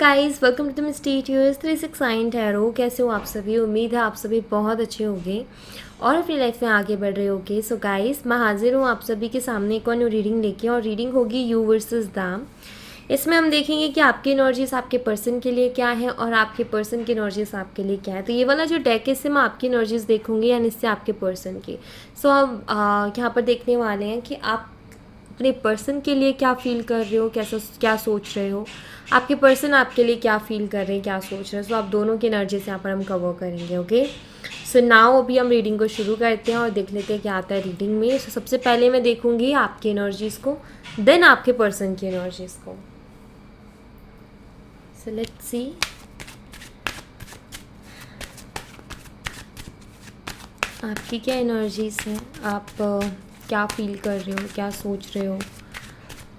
Guys, welcome to the mysterious 369 tarot. कैसे हो आप सभी? उम्मीद है आप सभी बहुत अच्छे होंगे और अपनी लाइफ में आगे बढ़ रहे होंगे। सो गाइस, मैं हाजिर हूँ आप सभी के सामने एक और न्यू रीडिंग लेके, और रीडिंग होगी यू वर्सेस दाम। इसमें हम देखेंगे कि आपकी एनर्जीज आपके पर्सन के लिए क्या है और आपके पर्सन की एनर्जीज आपके लिए क्या है। तो ये वाला जो डेक है, इससे मैं आपकी एनर्जीज देखूंगी यानी इससे आपके पर्सन की। सो हम यहाँ पर देखने वाले हैं कि आप अपने पर्सन के लिए क्या फील कर रहे हो, कैसा क्या सोच रहे हो, आपके पर्सन आपके लिए क्या फील कर रहे हैं, क्या सोच रहे हैं। सो आप दोनों की एनर्जी से यहाँ पर हम कवर करेंगे। ओके, सो नाउ अभी हम रीडिंग को शुरू करते हैं और देख लेते हैं क्या आता है रीडिंग में। सो सबसे पहले मैं देखूंगी आपकी एनर्जीज़ को, देन आपके पर्सन की एनर्जीज़ को। So let's see. आपकी क्या एनर्जीज़ हैं, आप क्या फील कर रहे हो, क्या सोच रहे हो।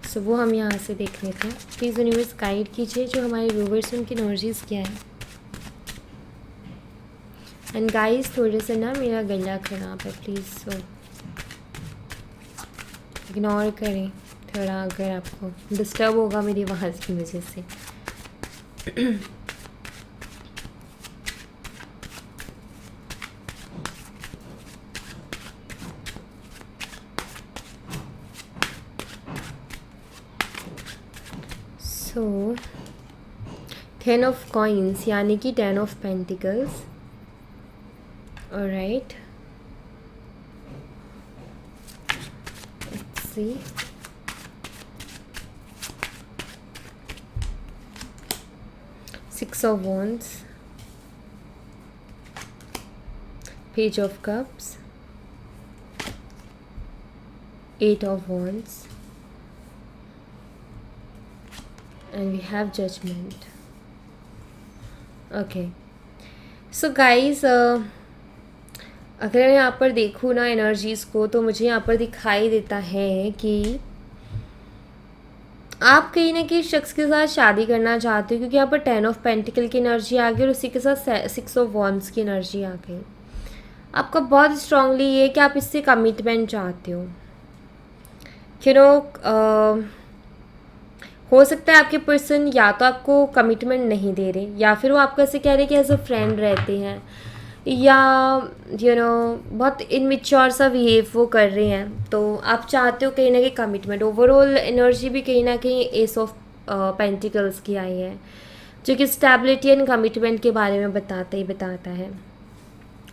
सो वो हम यहाँ से देख लेते हैं। प्लीज़ यूनिवर्स गाइड कीजिए जो हमारे व्यूवर्स हैं उनकी एनर्जीज़ क्या है। एंड गाइस, थोड़े से ना मेरा गला ख़राब है, प्लीज़ सो इग्नोर करें थोड़ा अगर आपको डिस्टर्ब होगा मेरी आवाज़ की वजह से। सो 10 ऑफ कॉइन्स यानी कि 10 of pentacles. Alright, let's see. Six of Wands, Page of Cups, Eight of Wands, and we have Judgment. Okay, so guys, अगर मैं यहाँ पर देखूँ ना एनर्जीज़ को, तो मुझे यहाँ पर दिखाई देता है कि आप कहीं ना कहीं शख्स के साथ शादी करना चाहते हो, क्योंकि यहाँ पर 10 ऑफ पेंटिकल की एनर्जी आ गई और उसी के साथ 6 ऑफ वॉन्ड्स की एनर्जी आ गई। आपका बहुत स्ट्रांगली ये है कि आप इससे कमिटमेंट चाहते हो। हो सकता है आपके पर्सन या तो आपको कमिटमेंट नहीं दे रहे, या फिर वो आपको ऐसे कह रहे कि एज अ फ्रेंड रहते हैं, या बहुत इनमेच्योर सा बिहेव वो कर रहे हैं। तो आप चाहते हो कहीं ना कहीं कमिटमेंट। ओवरऑल एनर्जी भी कहीं ना कहीं एस ऑफ पेंटिकल्स की आई है, जो कि स्टेबिलिटी एंड कमिटमेंट के बारे में बताता है।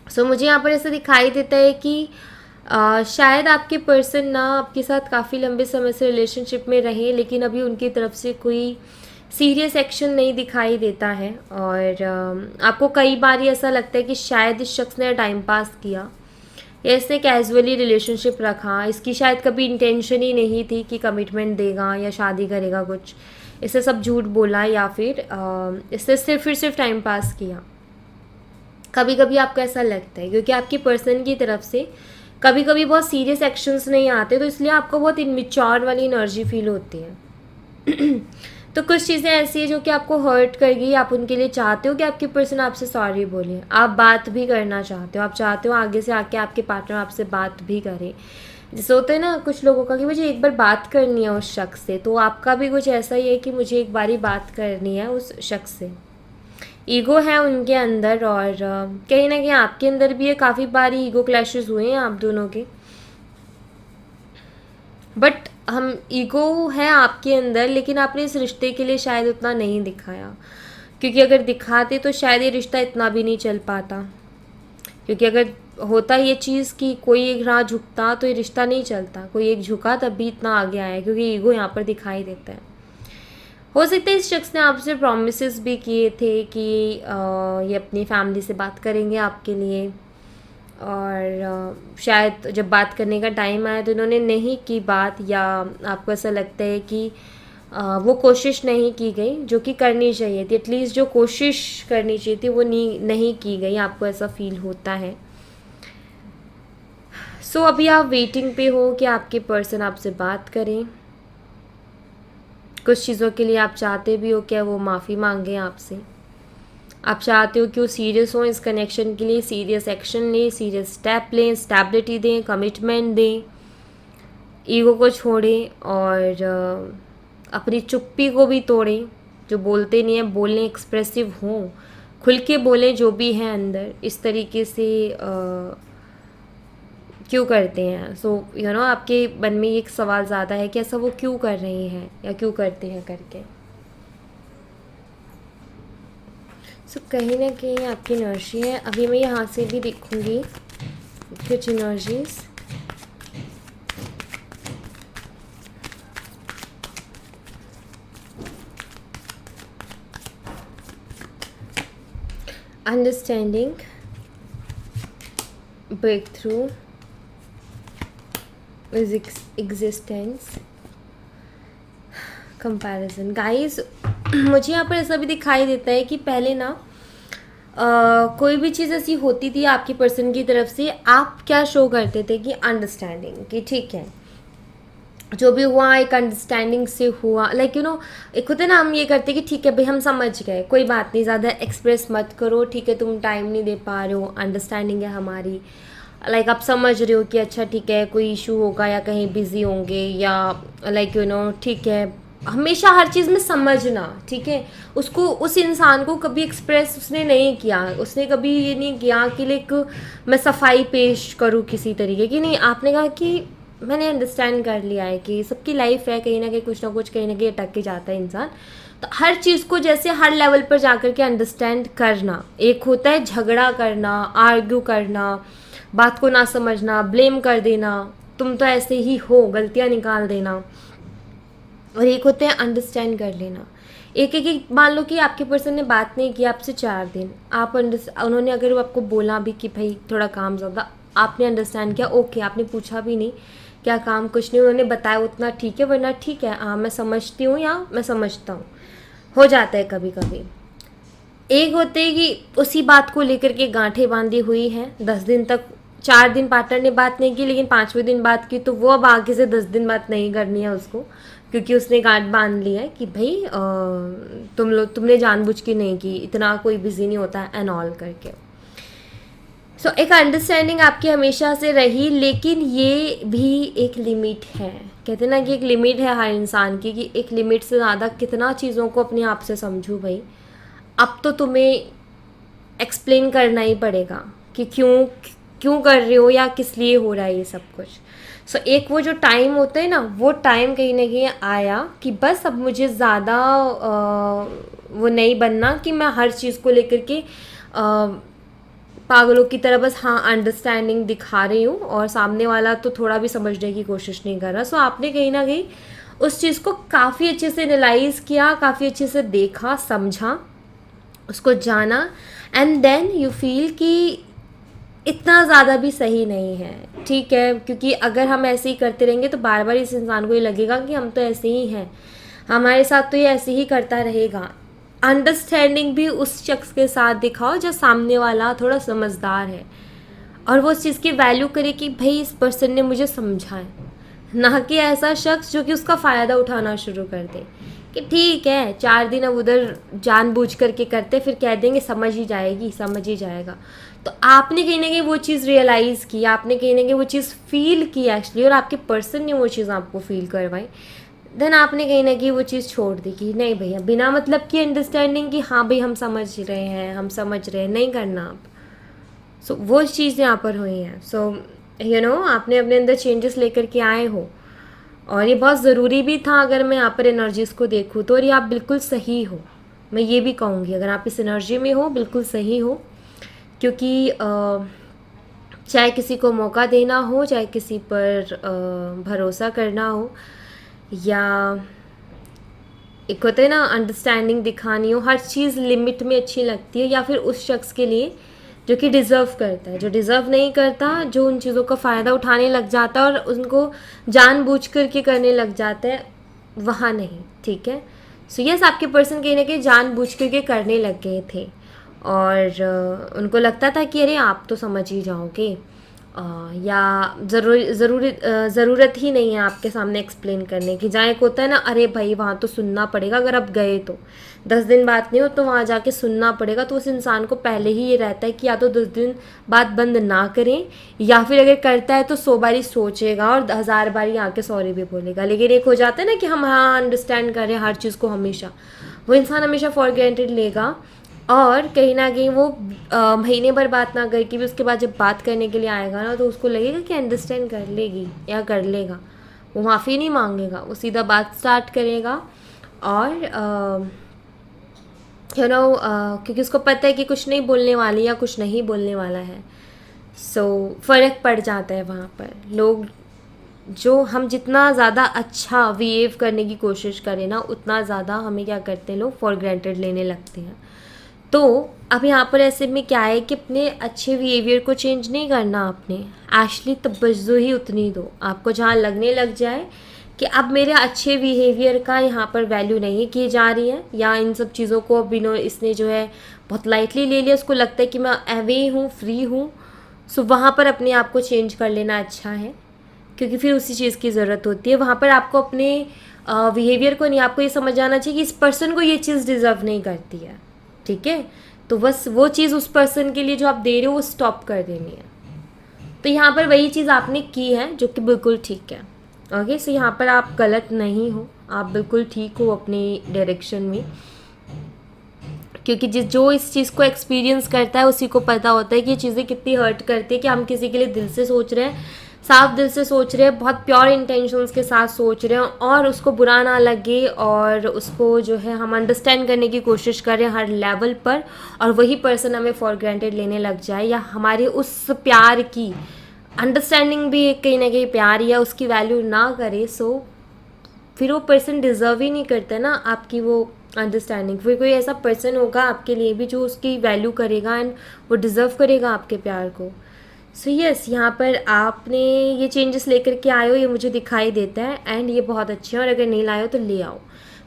सो मुझे यहाँ पर ऐसा दिखाई देता है कि शायद आपके पर्सन ना आपके साथ काफ़ी लंबे समय से रिलेशनशिप में रहे, लेकिन अभी उनकी तरफ से कोई सीरियस एक्शन नहीं दिखाई देता है। और आपको कई बार ऐसा लगता है कि शायद इस शख्स ने टाइम पास किया या इसने कैजुअली रिलेशनशिप रखा, इसकी शायद कभी इंटेंशन ही नहीं थी कि कमिटमेंट देगा या शादी करेगा कुछ। इससे सब झूठ बोला या फिर इससे सिर्फ टाइम पास किया। कभी कभी आपको ऐसा लगता है, क्योंकि आपकी पर्सन की तरफ से कभी कभी बहुत सीरियस एक्शंस नहीं आते, तो इसलिए आपको बहुत इनमेच्योर वाली एनर्जी फील होती है। तो कुछ चीज़ें ऐसी है जो कि आपको हर्ट करेगी। आप उनके लिए चाहते हो कि आपके पर्सन आपसे सॉरी बोले, आप बात भी करना चाहते हो, आप चाहते हो आगे से आके आपके पार्टनर आपसे बात भी करे। जैसे होता है ना कुछ लोगों का कि मुझे एक बार बात करनी है उस शख्स से, तो आपका भी कुछ ऐसा ही है कि मुझे एक बार ही बात करनी है उस शख्स से। ईगो है उनके अंदर, और कहीं ना कहीं आपके अंदर भी है। काफ़ी बार ईगो क्लैशेस हुए हैं आप दोनों के, बट हम ईगो है आपके अंदर, लेकिन आपने इस रिश्ते के लिए शायद उतना नहीं दिखाया, क्योंकि अगर दिखाते तो शायद ये रिश्ता इतना भी नहीं चल पाता। क्योंकि अगर होता ये चीज़ कि कोई एक राह झुकता तो ये रिश्ता नहीं चलता, कोई एक झुका तब भी इतना आगे आया, क्योंकि ईगो यहाँ पर दिखाई देता है। हो सकता है इस शख्स ने आपसे प्रॉमिसेस भी किए थे कि ये अपनी फैमिली से बात करेंगे आपके लिए, और शायद जब बात करने का टाइम आया तो इन्होंने नहीं की बात, या आपको ऐसा लगता है कि वो कोशिश नहीं की गई जो कि करनी चाहिए थी। एटलीस्ट जो कोशिश करनी चाहिए थी वो नहीं की गई, आपको ऐसा फील होता है। सो अभी आप वेटिंग पे हो कि आपके पर्सन आपसे बात करें। कुछ चीज़ों के लिए आप चाहते भी हो क्या वो माफ़ी मांगें आपसे। आप चाहते हो कि वो सीरियस हो इस कनेक्शन के लिए, सीरियस एक्शन लें, सीरियस स्टेप लें, स्टेबिलिटी दें, कमिटमेंट दें, ईगो को छोड़ें और अपनी चुप्पी को भी तोड़ें। जो बोलते नहीं हैं बोलें, एक्सप्रेसिव हों, खुल के बोलें जो भी है अंदर, इस तरीके से क्यों करते हैं? सो आपके मन में एक सवाल ज़्यादा है कि ऐसा वो क्यों कर रहे हैं या क्यों करते हैं करके। सो कहीं ना कहीं आपकी एनर्जी है। अभी मैं यहाँ से भी देखूँगी कुछ energies. Understanding, breakthrough, existence, comparison. Guys मुझे यहाँ पर ऐसा भी दिखाई देता है कि पहले ना कोई भी चीज़ ऐसी होती थी आपकी पर्सन की तरफ से, आप क्या शो करते थे कि अंडरस्टैंडिंग, कि ठीक है जो भी हुआ एक अंडरस्टैंडिंग से हुआ, लाइक एक होता है ना, हम ये करते कि ठीक है भाई हम समझ गए, कोई बात नहीं, ज़्यादा एक्सप्रेस मत करो, ठीक है तुम टाइम नहीं दे पा रहे हो, अंडरस्टैंडिंग है हमारी, लाइक आप समझ रहे हो कि अच्छा ठीक है कोई इशू होगा या कहीं बिजी होंगे, या लाइक ठीक है, हमेशा हर चीज़ में समझना, ठीक है। उसको, उस इंसान को कभी एक्सप्रेस उसने नहीं किया, उसने कभी ये नहीं किया कि लाइक मैं सफाई पेश करूँ किसी तरीके की, नहीं, आपने कहा कि मैंने अंडरस्टैंड कर लिया है कि सबकी लाइफ है, कहीं ना कहीं कुछ ना कुछ कहीं ना कहीं अटक के जाता है इंसान, तो हर चीज़ को जैसे हर लेवल पर जाकर के अंडरस्टैंड करना। एक होता है झगड़ा करना, आर्ग्यू करना, बात को ना समझना, ब्लेम कर देना, तुम तो ऐसे ही हो, गलतियाँ निकाल देना, और एक होते हैं अंडरस्टैंड कर लेना। एक मान लो कि आपके पर्सन ने बात नहीं की आपसे 4 दिन, आप उन्होंने अगर वो आपको बोला भी कि भाई थोड़ा काम ज़्यादा, आपने अंडरस्टैंड किया, ओके, आपने पूछा भी नहीं क्या काम, कुछ नहीं, उन्होंने बताया उतना ठीक है, वरना ठीक है हाँ मैं समझती हूँ या मैं समझता हूँ, हो जाता है कभी कभी। एक होते हैं कि उसी बात को लेकर के गांठें बांधी हुई हैं 10 दिन तक, 4 दिन पार्टनर ने बात नहीं की लेकिन 5वें दिन बात की, तो वो अब आगे से 10 दिन बात नहीं करनी है उसको, क्योंकि उसने गांठ बांध लिया है कि भाई तुमने जानबूझ के नहीं की, इतना कोई बिजी नहीं होता एंड ऑल करके। सो एक अंडरस्टैंडिंग आपकी हमेशा से रही, लेकिन ये भी एक लिमिट है। कहते हैं ना कि एक लिमिट है हर इंसान की, कि एक लिमिट से ज़्यादा कितना चीज़ों को अपने आप से समझूँ भाई, अब तो तुम्हें एक्सप्लेन करना ही पड़ेगा कि क्यों क्यों कर रहे हो या किस लिए हो रहा है ये सब कुछ। सो एक वो जो टाइम होता है ना, वो टाइम कहीं ना कहीं आया कि बस अब मुझे ज़्यादा वो नहीं बनना कि मैं हर चीज़ को लेकर के पागलों की तरह बस हाँ अंडरस्टैंडिंग दिखा रही हूँ और सामने वाला तो थोड़ा भी समझने की कोशिश नहीं कर रहा। सो आपने कहीं ना कहीं उस चीज़ को काफ़ी अच्छे से एनालाइज किया, काफ़ी अच्छे से देखा, समझा, उसको जाना, एंड देन यू फील कि इतना ज़्यादा भी सही नहीं है, ठीक है, क्योंकि अगर हम ऐसे ही करते रहेंगे तो बार बार इस इंसान को ये लगेगा कि हम तो ऐसे ही हैं, हमारे साथ तो ये ऐसे ही करता रहेगा। अंडरस्टैंडिंग भी उस शख्स के साथ दिखाओ जो सामने वाला थोड़ा समझदार है और वो उस चीज़ की वैल्यू करे कि भाई इस पर्सन ने मुझे समझा है, ना कि ऐसा शख्स जो कि उसका फ़ायदा उठाना शुरू कर दे कि ठीक है 4 दिन अब उधर जानबूझ करके करते, फिर कह देंगे समझ ही जाएगी, समझ ही जाएगा। तो आपने कहीं ना कहीं वो चीज़ रियलाइज़ की, आपने कहीं ना कहीं वो चीज़ फील की एक्चुअली, और आपके पर्सन ने वो चीज़ आपको फील करवाई, देन आपने कहीं ना कहीं वो चीज़ छोड़ दी कि नहीं भैया बिना मतलब की अंडरस्टैंडिंग कि हाँ भाई हम समझ रहे हैं, हम समझ रहे हैं, नहीं करना आप। सो वो चीज़ यहाँ पर हुई हैं। सो आपने अपने अंदर चेंजेस लेकर के आए हो और ये बहुत ज़रूरी भी था। अगर मैं यहाँ पर एनर्जीज़ को देखूँ तो, और ये आप बिल्कुल सही हो, मैं ये भी कहूँगी अगर आप इस एनर्जी में हो बिल्कुल सही हो, क्योंकि चाहे किसी को मौका देना हो, चाहे किसी पर भरोसा करना हो, या एक होता है ना अंडरस्टैंडिंग दिखानी हो, हर चीज़ लिमिट में अच्छी लगती है, या फिर उस शख्स के लिए जो कि डिज़र्व करता है, जो डिज़र्व नहीं करता, जो उन चीज़ों का फ़ायदा उठाने लग जाता है और उनको जानबूझ कर के करने लग जाता है, वहाँ नहीं, ठीक है। सो यस आपके पर्सन कहीं ना कहीं जानबूझ कर के करने लग गए थे और उनको लगता था कि अरे आप तो समझ ही जाओगे, या ज़रूरत ही नहीं है आपके सामने एक्सप्लेन करने की। जहाँ एक होता है ना अरे भाई वहाँ तो सुनना पड़ेगा, अगर आप गए तो 10 दिन बात नहीं हो तो वहाँ जाके सुनना पड़ेगा, तो उस इंसान को पहले ही ये रहता है कि या तो 10 दिन बात बंद ना करें, या फिर अगर करता है तो 100 बारी सोचेगा और 1000 बारी आके सॉरी भी बोलेगा। लेकिन एक हो जाता है ना कि हम हाँ अंडरस्टैंड करें हर चीज़ को हमेशा, वो इंसान हमेशा फॉर ग्रांटेड लेगा, और कहीं ना कहीं वो महीने भर बात ना करके भी उसके बाद जब बात करने के लिए आएगा ना, तो उसको लगेगा कि अंडरस्टैंड कर लेगी या कर लेगा, वो माफ़ी नहीं मांगेगा, वो सीधा बात स्टार्ट करेगा। और क्योंकि उसको पता है कि कुछ नहीं बोलने वाली या कुछ नहीं बोलने वाला है। सो फ़र्क पड़ जाता है वहाँ पर। लोग जो हम जितना ज़्यादा अच्छा बिहेव करने की कोशिश करें ना, उतना ज़्यादा हमें क्या करते हैं, लोग फॉर ग्रांटेड लेने लगते हैं। तो अब यहाँ पर ऐसे में क्या है कि अपने अच्छे बिहेवियर को चेंज नहीं करना आपने, एक्चुअली तवज्जो ही उतनी दो आपको जहाँ लगने लग जाए कि अब मेरे अच्छे बिहेवियर का यहाँ पर वैल्यू नहीं की जा रही है, या इन सब चीज़ों को अब इसने जो है बहुत लाइटली ले लिया, उसको लगता है कि मैं अवे हूँ, फ्री हूँ। सो वहाँ पर अपने आप को चेंज कर लेना अच्छा है, क्योंकि फिर उसी चीज़ की ज़रूरत होती है। वहाँ पर आपको अपने बिहेवियर को नहीं, आपको ये समझ आना चाहिए कि इस पर्सन को ये चीज़ डिज़र्व नहीं करती है, ठीक है। तो बस वो चीज़ उस पर्सन के लिए जो आप दे रहे हो वो स्टॉप कर देनी है। तो यहाँ पर वही चीज़ आपने की है जो कि बिल्कुल ठीक है। ओके, सो यहाँ पर आप गलत नहीं हो, आप बिल्कुल ठीक हो अपनी डायरेक्शन में, क्योंकि जो इस चीज़ को एक्सपीरियंस करता है उसी को पता होता है कि ये चीज़ें कितनी हर्ट करती है, कि हम किसी के लिए दिल से सोच रहे हैं, साफ दिल से सोच रहे हैं, बहुत प्योर इंटेंशंस के साथ सोच रहे हैं, और उसको बुरा ना लगे, और उसको जो है हम अंडरस्टैंड करने की कोशिश कर रहे हैं हर लेवल पर, और वही पर्सन हमें फॉर ग्रांटेड लेने लग जाए, या हमारे उस प्यार की अंडरस्टैंडिंग भी कहीं ना कहीं प्यार या उसकी वैल्यू ना करे। सो फिर वो पर्सन डिज़र्व ही नहीं करता ना आपकी वो अंडरस्टैंडिंग। फिर कोई ऐसा पर्सन होगा आपके लिए भी जो उसकी वैल्यू करेगा एंड वो डिज़र्व करेगा आपके प्यार को। सो यस, यहाँ पर आपने ये चेंजेस लेकर के आए हो, ये मुझे दिखाई देता है, एंड ये बहुत अच्छे हैं, और अगर नहीं लाए हो तो ले आओ,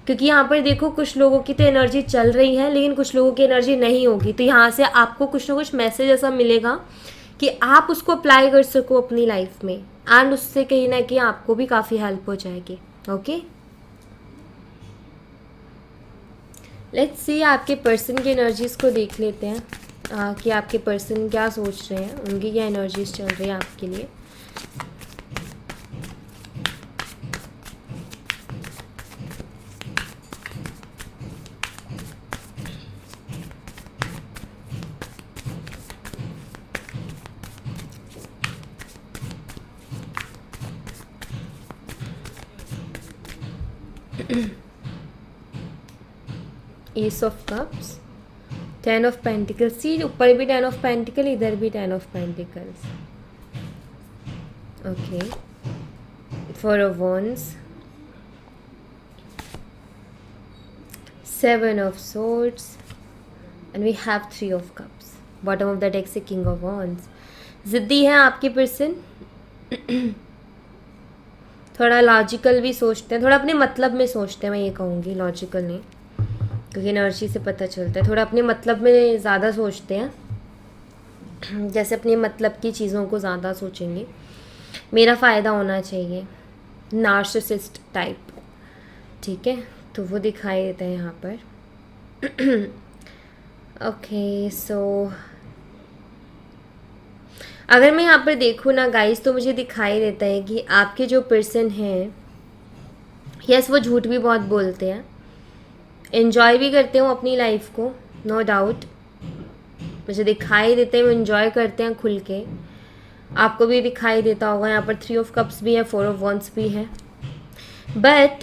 क्योंकि यहाँ पर देखो कुछ लोगों की तो एनर्जी चल रही है लेकिन कुछ लोगों की एनर्जी नहीं होगी, तो यहाँ से आपको कुछ ना कुछ मैसेज ऐसा मिलेगा कि आप उसको अप्लाई कर सको अपनी लाइफ में, एंड उससे कहीं ना कहीं आपको भी काफ़ी हेल्प हो जाएगी। ओके, लेट्स सी आपके पर्सन की एनर्जीज़ को देख लेते हैं, कि आपके पर्सन क्या सोच रहे हैं, उनकी क्या एनर्जीज चल रही है आपके लिए। Ace of cups, 10 of pentacles, सी ऊपर भी 10 ऑफ पेंटिकल, इधर भी 10 of pentacles. Okay, 4 of wands, 7 of swords, and we have 3 of cups. Bottom of the deck से king of wands। ज़िद्दी है आपके पर्सन, थोड़ा लॉजिकल भी सोचते हैं, थोड़ा अपने मतलब में सोचते हैं, मैं ये कहूँगी लॉजिकल नहीं, क्योंकि एनर्जी से पता चलता है थोड़ा अपने मतलब में ज़्यादा सोचते हैं, जैसे अपने मतलब की चीज़ों को ज़्यादा सोचेंगे, मेरा फ़ायदा होना चाहिए, नार्सिसिस्ट टाइप, ठीक है, तो वो दिखाई देता है यहाँ पर। ओके, सो अगर मैं यहाँ पर देखूँ ना गाइस, तो मुझे दिखाई देता है कि आपके जो पर्सन हैं, यस वो झूठ भी बहुत बोलते हैं, एन्जॉय भी करते हो अपनी लाइफ को, नो डाउट, मुझे दिखाई देते हैं वो एन्जॉय करते हैं खुल के, आपको भी दिखाई देता होगा। यहाँ पर 3 ऑफ कप्स भी है, 4 ऑफ wands भी है, बट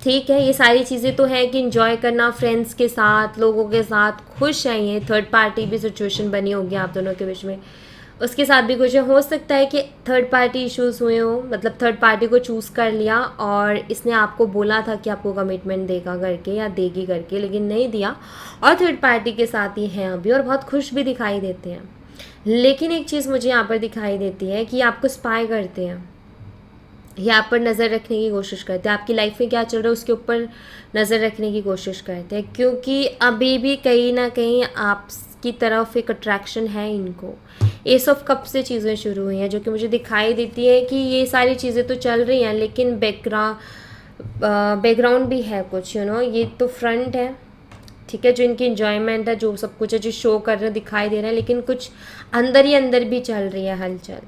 ठीक है, ये सारी चीज़ें तो है कि एंजॉय करना फ्रेंड्स के साथ, लोगों के साथ, खुश हैं, ये थर्ड पार्टी भी सिचुएशन बनी होगी आप दोनों के बीच में, उसके साथ भी कुछ हो सकता है कि थर्ड पार्टी इश्यूज़ हुए हो, मतलब थर्ड पार्टी को चूज़ कर लिया और इसने आपको बोला था कि आपको कमिटमेंट देगा करके या देगी करके, लेकिन नहीं दिया, और थर्ड पार्टी के साथ ही हैं अभी, और बहुत खुश भी दिखाई देते हैं। लेकिन एक चीज़ मुझे यहाँ पर दिखाई देती है कि आपको स्पाई करते हैं, या आप पर नज़र रखने की कोशिश करते हैं, आपकी लाइफ में क्या चल रहा है उसके ऊपर नज़र रखने की कोशिश करते हैं, क्योंकि अभी भी कहीं ना कहीं आपकी तरफ एक अट्रैक्शन है इनको। एस ऑफ कप से चीज़ें शुरू हुई हैं, जो कि मुझे दिखाई देती है कि ये सारी चीज़ें तो चल रही हैं, लेकिन बैकग्राउंड भी है कुछ, ये तो फ्रंट है, ठीक है, जो इनकी इन्जॉयमेंट है, जो सब कुछ है, जो शो कर रहे हैं, दिखाई दे रहा है, लेकिन कुछ अंदर ही अंदर भी चल रही है हलचल,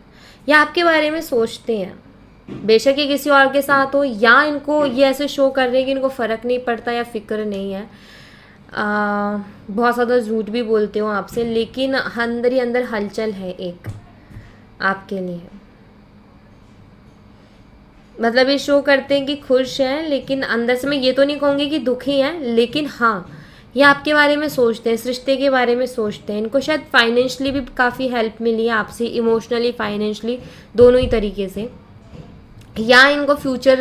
या आपके बारे में सोचते हैं, बेशक ये किसी और के साथ हो, या इनको ये ऐसे शो कर रहे हैं कि इनको फ़र्क नहीं पड़ता या फ़िक्र नहीं है। बहुत ज़्यादा झूठ भी बोलते हो आपसे, लेकिन अंदर ही अंदर हलचल है एक आपके लिए। मतलब ये शो करते हैं कि खुश हैं, लेकिन अंदर से मैं ये तो नहीं कहूँगी कि दुखी हैं, लेकिन हाँ, ये आपके बारे में सोचते हैं, इस रिश्ते के बारे में सोचते हैं। इनको शायद फाइनेंशियली भी काफ़ी हेल्प मिली है आपसे, इमोशनली, फाइनेंशियली, दोनों ही तरीके से। या इनको फ्यूचर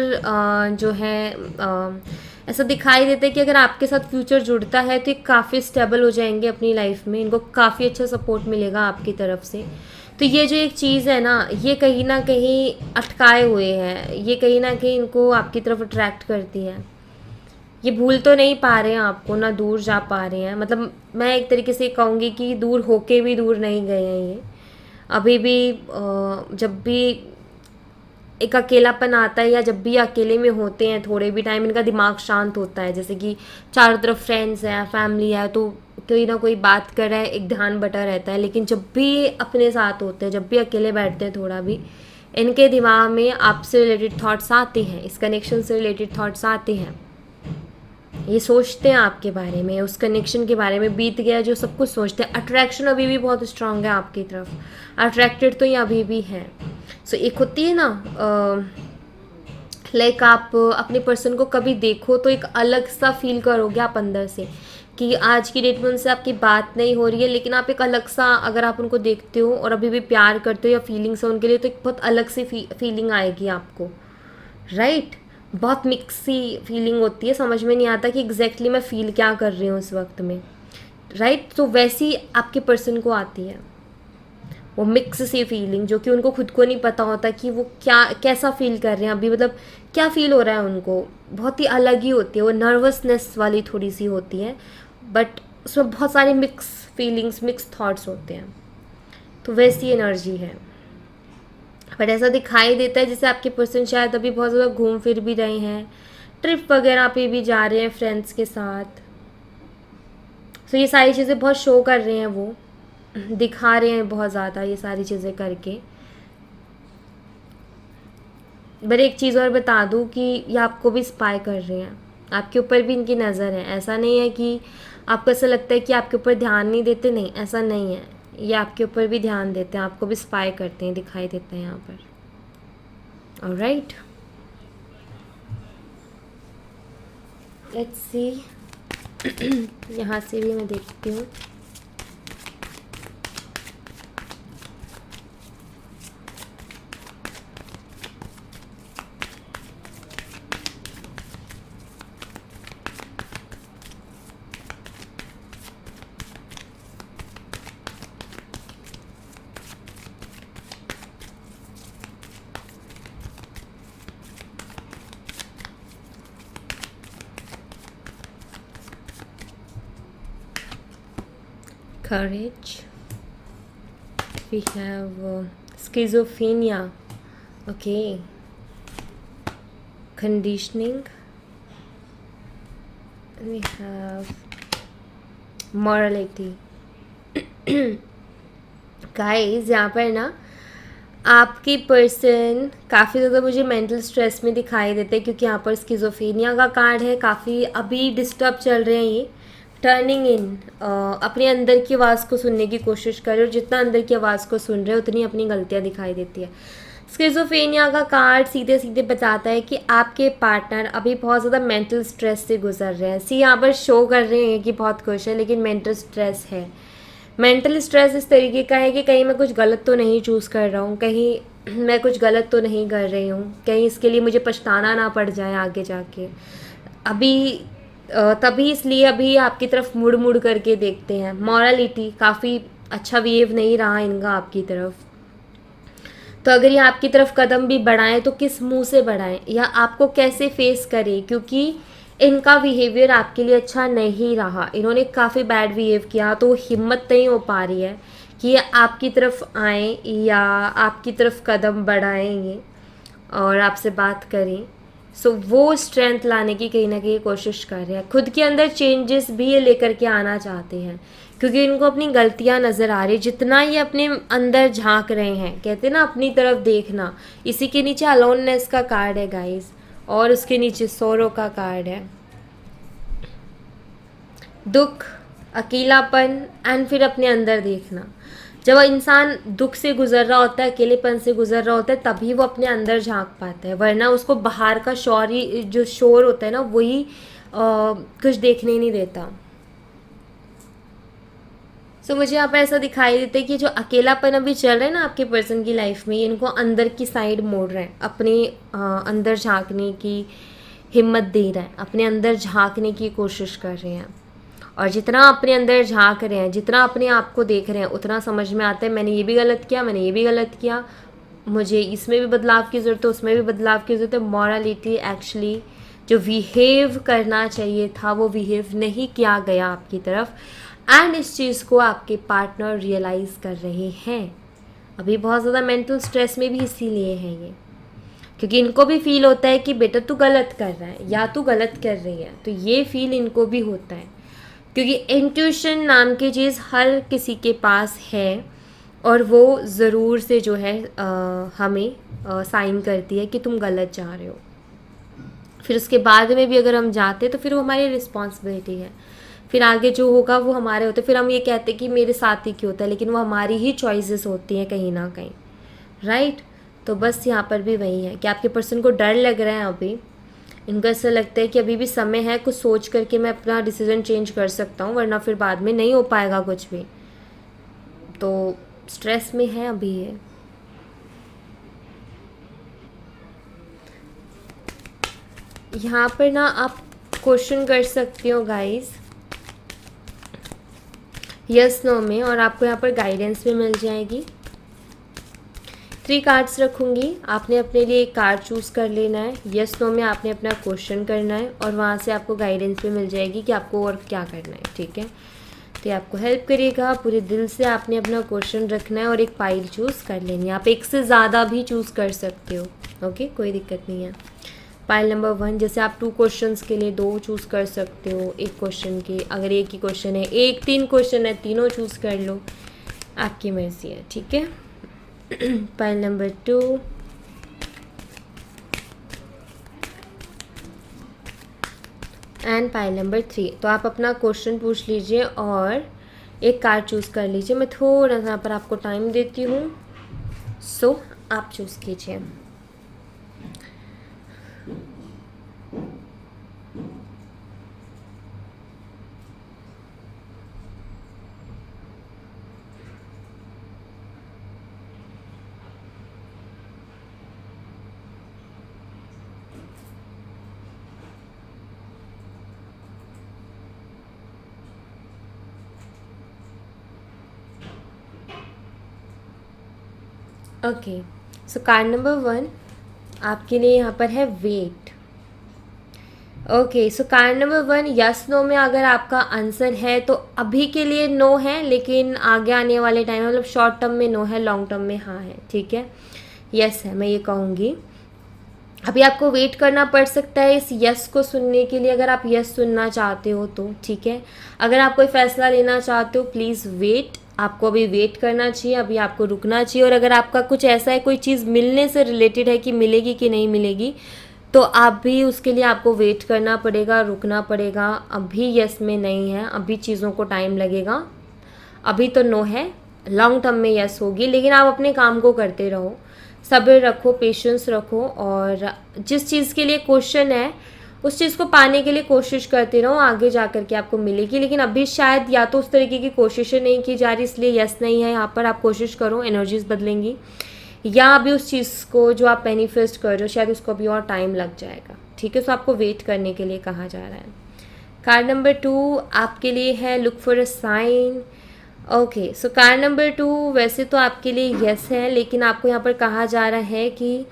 जो है ऐसा दिखाई देता है कि अगर आपके साथ फ्यूचर जुड़ता है तो ये काफ़ी स्टेबल हो जाएंगे अपनी लाइफ में, इनको काफ़ी अच्छा सपोर्ट मिलेगा आपकी तरफ से। तो ये जो एक चीज़ है ना, ये कहीं ना कहीं अटकाए हुए हैं, ये कहीं ना कहीं इनको आपकी तरफ अट्रैक्ट करती है। ये भूल तो नहीं पा रहे हैं आपको, ना दूर जा पा रहे हैं। मतलब मैं एक तरीके से कहूँगी कि दूर होके भी दूर नहीं गए हैं ये। अभी भी जब भी एक अकेलापन आता है, या जब भी अकेले में होते हैं थोड़े भी टाइम, इनका दिमाग शांत होता है। जैसे कि चारों तरफ फ्रेंड्स हैं, फैमिली है, तो कोई ना कोई बात कर रहा है, एक ध्यान बटा रहता है। लेकिन जब भी अपने साथ होते हैं, जब भी अकेले बैठते हैं थोड़ा भी, इनके दिमाग में आपसे रिलेटेड थॉट्स आते हैं, इस कनेक्शन से रिलेटेड थॉट्स आते हैं। ये सोचते हैं आपके बारे में, उस कनेक्शन के बारे में, बीत गया जो सब कुछ सोचते हैं। अट्रैक्शन अभी भी बहुत स्ट्रांग है आपकी तरफ, अट्रैक्टेड तो ये अभी भी है। सो एक होती है ना, लाइक आप अपने पर्सन को कभी देखो तो एक अलग सा फील करोगे आप अंदर से, कि आज की डेट में उनसे आपकी बात नहीं हो रही है, लेकिन आप एक अलग सा, अगर आप उनको देखते हो और अभी भी प्यार करते हो या फीलिंग्स है उनके लिए, तो एक बहुत अलग सी फीलिंग आएगी आपको, राइट। बहुत मिक्स सी फीलिंग होती है, समझ में नहीं आता कि एग्जैक्टली मैं फील क्या कर रही हूँ उस वक्त में, राइट। तो वैसी आपके पर्सन को आती है वो मिक्स सी फीलिंग, जो कि उनको खुद को नहीं पता होता कि वो क्या कैसा फील कर रहे हैं अभी, मतलब क्या फील हो रहा है उनको। बहुत ही अलग ही होती है वो, नर्वसनेस वाली थोड़ी सी होती है, बट उसमें बहुत सारे मिक्स फीलिंग्स, मिक्स थॉट्स होते हैं। तो वैसी एनर्जी है। बट ऐसा दिखाई देता है जैसे आपके पर्सन शायद अभी बहुत ज़्यादा घूम फिर भी रहे हैं, ट्रिप वगैरह पे भी जा रहे हैं फ्रेंड्स के साथ। तो ये सारी चीज़ें बहुत शो कर रहे हैं, वो दिखा रहे हैं बहुत ज़्यादा ये सारी चीज़ें करके। पर एक चीज़ और बता दूँ कि ये आपको भी स्पाई कर रहे हैं, आपके ऊपर भी इनकी नज़र है। ऐसा नहीं है कि आपको ऐसा लगता है कि आपके ऊपर ध्यान नहीं देते, नहीं, ऐसा नहीं है। ये आपके ऊपर भी ध्यान देते हैं, आपको भी स्पाई करते हैं, दिखाई देते हैं यहाँ पर। Alright, let's see. यहाँ से भी मैं देखती हूँ। Courage. We have schizophrenia. Okay. Conditioning. We have morality. Guys यहाँ पर ना आपकी पर्सन काफ़ी ज़्यादा मुझे मेंटल स्ट्रेस में दिखाई देते हैं, क्योंकि यहाँ पर स्किज़ोफ्रेनिया का कार्ड है। काफ़ी अभी डिस्टर्ब चल रहे हैं ये, टर्निंग इन, अपने अंदर की आवाज़ को सुनने की कोशिश कर रहे हो। जितना अंदर की आवाज़ को सुन रहे हो उतनी अपनी गलतियाँ दिखाई देती है। स्किज़ोफ्रेनिया का कार्ड सीधे सीधे बताता है कि आपके पार्टनर अभी बहुत ज़्यादा मेंटल स्ट्रेस से गुजर रहे हैं। यहाँ पर शो कर रहे हैं कि बहुत खुश है, लेकिन मेंटल स्ट्रेस है। मेंटल स्ट्रेस इस तरीके का है कि कहीं मैं कुछ गलत तो नहीं चूज़ कर रहा हूँ, कहीं मैं कुछ गलत तो नहीं कर रही हूँ, कहीं इसके लिए मुझे पछताना ना पड़ जाए आगे जाके। अभी तभी इसलिए अभी आपकी तरफ मुड़ मुड़ करके देखते हैं। मॉरलिटी काफ़ी अच्छा बिहेव नहीं रहा इनका आपकी तरफ। तो अगर ये आपकी तरफ कदम भी बढ़ाएं तो किस मुंह से बढ़ाएं, या आपको कैसे फेस करें, क्योंकि इनका बिहेवियर आपके लिए अच्छा नहीं रहा। इन्होंने काफ़ी बैड बिहेव किया, तो हिम्मत नहीं हो पा रही है कि ये आपकी तरफ आएँ या आपकी तरफ कदम बढ़ाएंगे और आपसे बात करें। सो वो स्ट्रेंथ लाने की कहीं ना कहीं कोशिश कर रहे हैं, खुद के अंदर चेंजेस भी ये लेकर के आना चाहते हैं, क्योंकि इनको अपनी गलतियां नज़र आ रही, जितना ये अपने अंदर झांक रहे हैं, कहते हैं ना अपनी तरफ देखना। इसी के नीचे अलोननेस का कार्ड है गाइस, और उसके नीचे सोरो का कार्ड है, दुख, अकेलापन, एंड फिर अपने अंदर देखना। जब इंसान दुख से गुजर रहा होता है, अकेलेपन से गुजर रहा होता है, तभी वो अपने अंदर झांक पाता है, वरना उसको बाहर का शोर ही, जो शोर होता है ना, वही कुछ देखने ही नहीं देता। सो मुझे यहाँ पर ऐसा दिखाई देता है कि जो अकेलापन अभी चल रहा है ना आपके पर्सन की लाइफ में, इनको अंदर की साइड मोड़ रहे हैं, अपने अंदर झांकने की हिम्मत दे रहा है, अपने अंदर झांकने की कोशिश कर रहे हैं। और जितना अपने अंदर झांक रहे हैं, जितना अपने आप को देख रहे हैं, उतना समझ में आता है मैंने ये भी गलत किया, मैंने ये भी गलत किया, मुझे इसमें भी बदलाव की ज़रूरत है, उसमें भी बदलाव की ज़रूरत है। मॉरलिटी एक्चुअली जो बिहेव करना चाहिए था वो बिहेव नहीं किया गया आपकी तरफ, एंड इस चीज़ को आपके पार्टनर रियलाइज़ कर रहे हैं। अभी बहुत ज़्यादा मेंटल स्ट्रेस में भी इसीलिए है ये, क्योंकि इनको भी फील होता है कि बेटा तू गलत कर रहा है या तू गलत कर रही है, तो ये फील इनको भी होता है। क्योंकि इंट्यूशन नाम की चीज़ हर किसी के पास है, और वो ज़रूर से जो है हमें साइन करती है कि तुम गलत जा रहे हो। फिर उसके बाद में भी अगर हम जाते तो फिर वो हमारी रिस्पॉन्सिबिलिटी है, फिर आगे जो होगा वो हमारे होते। फिर हम ये कहते हैं कि मेरे साथ ही क्यों होता है, लेकिन वो हमारी ही चॉइसेस होती हैं कहीं ना कहीं, राइट। तो बस यहाँ पर भी वही है कि आपके पर्सन को डर लग रहा है अभी, इनको ऐसा लगता है कि अभी भी समय है, कुछ सोच करके मैं अपना डिसीज़न चेंज कर सकता हूँ, वरना फिर बाद में नहीं हो पाएगा कुछ भी। तो स्ट्रेस में है अभी ये। यहाँ पर ना आप क्वेश्चन कर सकते हो गाइस यस नो में, और आपको यहाँ पर गाइडेंस भी मिल जाएगी। 3 कार्ड्स रखूँगी, आपने अपने लिए एक कार्ड चूज़ कर लेना है, यस नो में आपने अपना क्वेश्चन करना है, और वहाँ से आपको गाइडेंस भी मिल जाएगी कि आपको और क्या करना है, ठीक है। तो ये आपको हेल्प करेगा, पूरे दिल से आपने अपना क्वेश्चन रखना है और एक पाइल चूज़ कर लेनी है। आप एक से ज़्यादा भी चूज़ कर सकते हो, ओके, कोई दिक्कत नहीं है। पाइल नंबर 1, जैसे आप 2 क्वेश्चंस के लिए 2 चूज़ कर सकते हो, एक क्वेश्चन के, अगर एक ही क्वेश्चन है, 3 क्वेश्चन है, तीनों चूज़ कर लो, आपकी मर्ज़ी है, ठीक है। Pile number 2, and pile number 3। तो आप अपना क्वेश्चन पूछ लीजिए और एक कार्ड चूज़ कर लीजिए। मैं थोड़ा सा यहाँ पर आपको टाइम देती हूँ, सो आप चूज़ कीजिए। ओके, सो कार्ड नंबर 1 आपके लिए यहाँ पर है wait. Okay, so card number 1 yes no में अगर आपका आंसर है तो अभी के लिए नो है, लेकिन आगे आने वाले टाइम में, मतलब शॉर्ट टर्म में नो है, लॉन्ग टर्म में हाँ है, ठीक है, यस है, मैं ये कहूँगी। अभी आपको वेट करना पड़ सकता है इस यस को सुनने के लिए, अगर आप यस सुनना चाहते हो तो, ठीक है। अगर आप कोई फ़ैसला लेना चाहते हो प्लीज़ वेट, आपको अभी वेट करना चाहिए, अभी आपको रुकना चाहिए। और अगर आपका कुछ ऐसा है, कोई चीज़ मिलने से रिलेटेड है कि मिलेगी कि नहीं मिलेगी, तो आप भी उसके लिए आपको वेट करना पड़ेगा, रुकना पड़ेगा। अभी यस में नहीं है, अभी चीज़ों को टाइम लगेगा, अभी तो नो है, लॉन्ग टर्म में यस होगी। लेकिन आप अपने काम को करते रहो, सब्र रखो, पेशेंस रखो, और जिस चीज़ के लिए क्वेश्चन है उस चीज़ को पाने के लिए कोशिश करते रहो, आगे जा कर के आपको मिलेगी। लेकिन अभी शायद या तो उस तरीके की कोशिशें नहीं की जा रही, इसलिए यस नहीं है यहाँ पर। आप कोशिश करो, एनर्जीज बदलेंगी, या अभी उस चीज़ को जो आप मैनिफेस्ट कर रहे हो शायद उसको अभी और टाइम लग जाएगा, ठीक है। तो आपको वेट करने के लिए कहा जा रहा है। कार्ड नंबर 2 आपके लिए है look for a sign. Okay, so card number 2 वैसे तो आपके लिए यस है, लेकिन आपको यहाँ पर कहा जा रहा है कि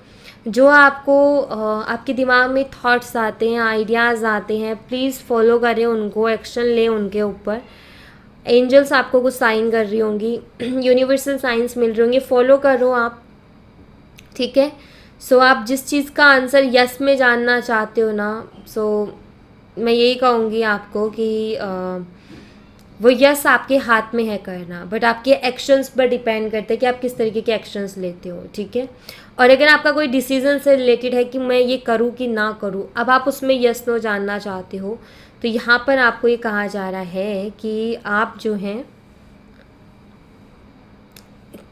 जो आपको आपके दिमाग में थॉट्स आते हैं, आइडियाज़ आते हैं, प्लीज़ फॉलो करें उनको, एक्शन लें उनके ऊपर। एंजल्स आपको कुछ साइन कर रही होंगी, यूनिवर्सल साइंस मिल रही होंगी, फॉलो करो आप, ठीक है। सो आप जिस चीज़ का आंसर यस में जानना चाहते हो ना, सो मैं यही कहूँगी आपको कि वो यस आपके हाथ में है करना, बट आपके एक्शंस पर डिपेंड करते हैं कि आप किस तरीके के एक्शंस लेते हो, ठीक है। और अगर आपका कोई डिसीजन से रिलेटेड है कि मैं ये करूँ कि ना करूँ, अब आप उसमें यस नो जानना चाहते हो, तो यहाँ पर आपको ये कहा जा रहा है कि आप जो हैं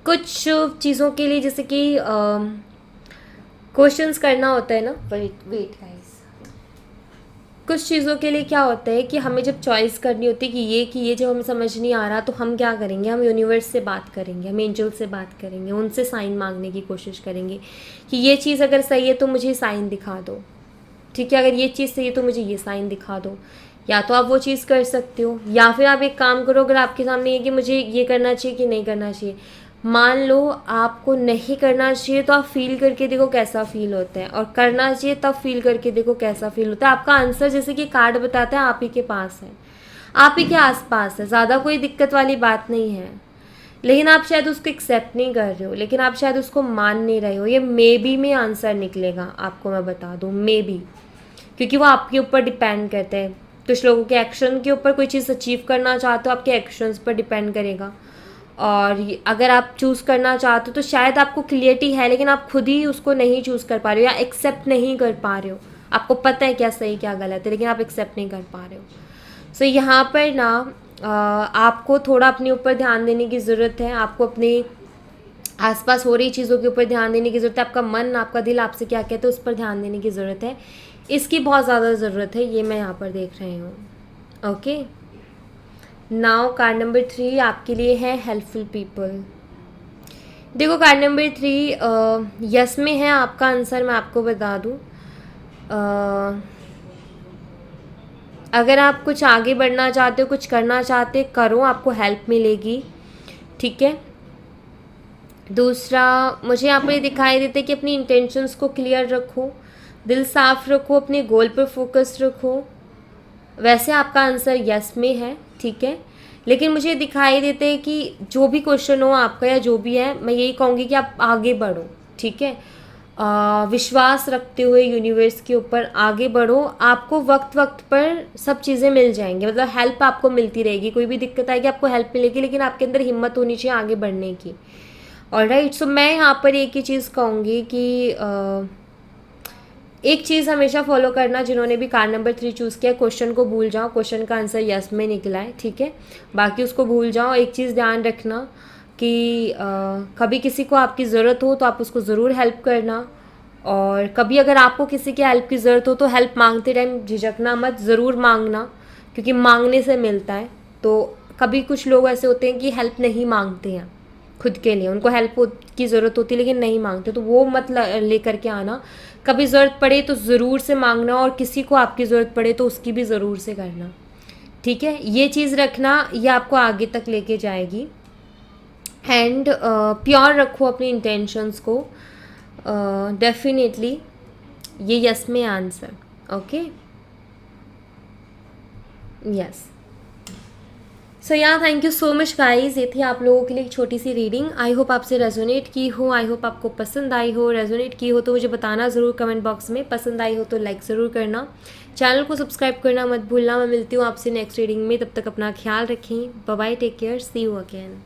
कुछ चीज़ों के लिए, जैसे कि क्वेश्चंस करना होता है ना, वेट वेट गाइस, कुछ चीज़ों के लिए क्या होता है कि हमें जब चॉइस करनी होती है कि ये जब हमें समझ नहीं आ रहा, तो हम क्या करेंगे, हम यूनिवर्स से बात करेंगे, हम एंजल से बात करेंगे, उनसे साइन मांगने की कोशिश करेंगे कि ये चीज़ अगर सही है तो मुझे साइन दिखा दो, ठीक है, अगर ये चीज़ सही है तो मुझे ये साइन दिखा दो। या तो आप वो चीज़ कर सकते हो, या फिर आप एक काम करो, अगर आपके सामने ये कि मुझे ये करना चाहिए कि नहीं करना चाहिए, मान लो आपको नहीं करना चाहिए, तो आप फील करके देखो कैसा फील होता है, और करना चाहिए तब फील करके देखो कैसा फील होता है। आपका आंसर जैसे कि कार्ड बताता है आप ही के पास है, आप ही के आसपास है, ज़्यादा कोई दिक्कत वाली बात नहीं है। लेकिन आप शायद उसको एक्सेप्ट नहीं कर रहे हो, लेकिन आप शायद उसको मान नहीं रहे हो। ये मे बी में आंसर निकलेगा, आपको मैं बता दूँ, मे बी, क्योंकि वो आपके ऊपर डिपेंड करते हैं। कुछ लोगों के एक्शन के ऊपर, कोई चीज़ अचीव करना चाहते हो, आपके एक्शंस पर डिपेंड करेगा। और अगर आप चूज़ करना चाहते हो तो शायद आपको क्लियरिटी है, लेकिन आप खुद ही उसको नहीं चूज़ कर पा रहे हो, या एक्सेप्ट नहीं कर पा रहे हो। आपको पता है क्या सही क्या गलत है, लेकिन आप एक्सेप्ट नहीं कर पा रहे हो। सो यहाँ पर ना आपको थोड़ा अपने ऊपर ध्यान देने की ज़रूरत है, आपको अपने आसपास हो रही चीज़ों के ऊपर ध्यान देने की ज़रूरत है। आपका मन, आपका दिल आपसे क्या कहते हैं उस पर ध्यान देने की ज़रूरत है, इसकी बहुत ज़्यादा ज़रूरत है, ये मैं यहाँ पर देख रही हूँ। ओके, नाउ कार्ड नंबर 3 आपके लिए है हेल्पफुल पीपल। देखो कार्ड नंबर 3 यस में है आपका आंसर, मैं आपको बता दूँ। अगर आप कुछ आगे बढ़ना चाहते हो, कुछ करना चाहते करो, आपको हेल्प मिलेगी, ठीक है। दूसरा, मुझे यहाँ पर ये दिखाई देता है कि अपनी इंटेंशंस को क्लियर रखो, दिल साफ रखो, अपने गोल पर फोकस रखो। वैसे आपका आंसर यस में है, ठीक है, लेकिन मुझे दिखाई देते हैं कि जो भी क्वेश्चन हो आपका या जो भी है, मैं यही कहूँगी कि आप आगे बढ़ो, ठीक है। विश्वास रखते हुए यूनिवर्स के ऊपर आगे बढ़ो, आपको वक्त वक्त पर सब चीज़ें मिल जाएंगी, मतलब हेल्प आपको मिलती रहेगी, कोई भी दिक्कत आएगी आपको हेल्प मिलेगी, लेकिन आपके अंदर हिम्मत होनी चाहिए आगे बढ़ने की। ऑलराइट, सो मैं यहाँ पर एक ही चीज़ कहूँगी कि एक चीज़ हमेशा फॉलो करना, जिन्होंने भी कार्ड नंबर 3 चूज़ किया, क्वेश्चन को भूल जाओ, क्वेश्चन का आंसर यस में निकला है, ठीक है, बाकी उसको भूल जाओ। एक चीज़ ध्यान रखना कि कभी किसी को आपकी ज़रूरत हो तो आप उसको ज़रूर हेल्प करना, और कभी अगर आपको किसी की हेल्प की ज़रूरत हो तो हेल्प मांगते टाइम झिझकना मत, ज़रूर मांगना, क्योंकि मांगने से मिलता है। तो कभी कुछ लोग ऐसे होते हैं कि हेल्प नहीं मांगते हैं खुद के लिए, उनको हेल्प की ज़रूरत होती है लेकिन नहीं मांगते, तो वो मत लेकर के आना। कभी ज़रूरत पड़े तो ज़रूर से मांगना, और किसी को आपकी ज़रूरत पड़े तो उसकी भी ज़रूर से करना, ठीक है। ये चीज़ रखना, ये आपको आगे तक लेके जाएगी। एंड प्योर रखो अपनी इंटेंशंस को, डेफिनेटली ये यस में answer. Okay, yes. So yeah thank you so much guys, ये थी आप लोगों के लिए एक छोटी सी रीडिंग। आई होप आपसे रेजोनेट की हो, आई होप आपको पसंद आई हो। रेजोनेट की हो तो मुझे बताना ज़रूर कमेंट बॉक्स में, पसंद आई हो तो लाइक ज़रूर करना, चैनल को सब्सक्राइब करना मत भूलना। मैं मिलती हूँ आपसे नेक्स्ट रीडिंग में, तब तक अपना ख्याल रखें, bye bye, take care, see you again.